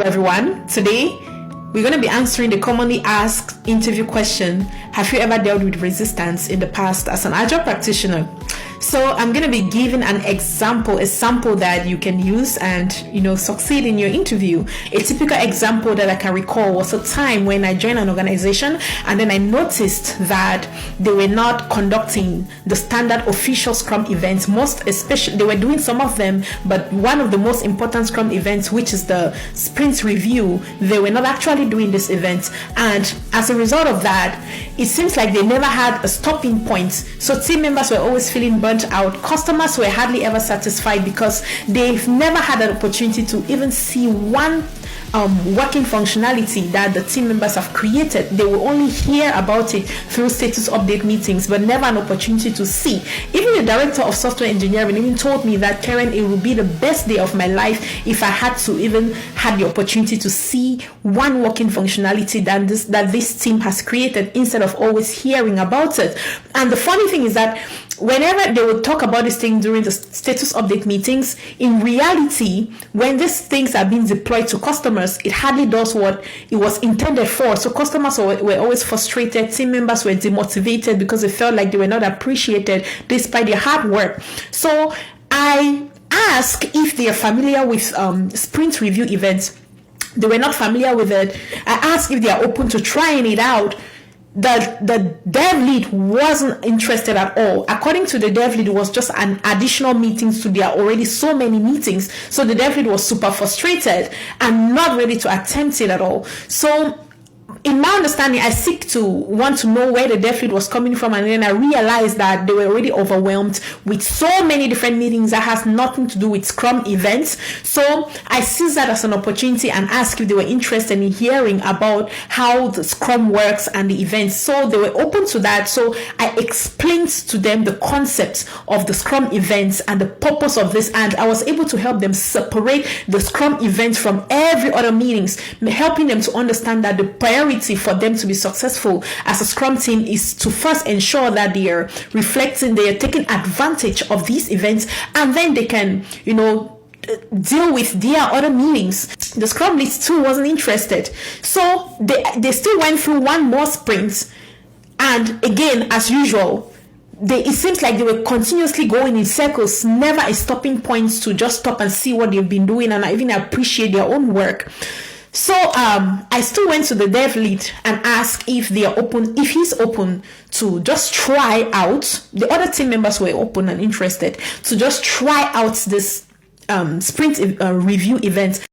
Hello everyone. Today we're going to be answering the commonly asked interview question: have you ever dealt with resistance in the past as an Agile practitioner? So I'm going to be giving an example, a sample that you can use and succeed in your interview. A typical example that I can recall was a time when I joined an organization and then I noticed that they were not conducting the standard official Scrum events. Most especially, they were doing some of them, but one of the most important Scrum events, which is the sprint review, they were not actually doing this event. And as a result of that, it seems like they never had a stopping point. So team members were always feeling burnt out. Customers were hardly ever satisfied because they've never had an opportunity to even see one working functionality that the team members have created. They will only hear about it through status update meetings, but never an opportunity to see. Even the director of software engineering even told me that, Karen, it would be the best day of my life if I had to even had the opportunity to see one working functionality that this team has created instead of always hearing about it. And the funny thing is that whenever they would talk about this thing during the status update meetings, in reality, when these things are being deployed to customers, it hardly does what it was intended for. So customers were always frustrated. Team members were demotivated because they felt like they were not appreciated despite their hard work. So I asked if they are familiar with sprint review events. They were not familiar with it. I asked if they are open to trying it out. The dev lead wasn't interested at all. According to the dev lead, it was just an additional meetings to their already so many meetings. So the dev lead was super frustrated and not ready to attempt it at all. So in my understanding, I want to know where the dev lead was coming from, and then I realized that they were already overwhelmed with so many different meetings that has nothing to do with Scrum events. So I seized that as an opportunity and asked if they were interested in hearing about how the Scrum works and the events. So they were open to that. So I explained to them the concept of the Scrum events and the purpose of this, and I was able to help them separate the Scrum events from every other meetings, helping them to understand that the priority for them to be successful as a Scrum team is to first ensure that they are taking advantage of these events, and then they can, deal with their other meetings. The Scrum lead too wasn't interested. So they still went through one more sprint, and again, as usual, it seems like they were continuously going in circles, never a stopping point to just stop and see what they've been doing and even appreciate their own work. So I still went to the dev lead and asked if he's open to just try out. The other team members were open and interested to just try out this sprint review event.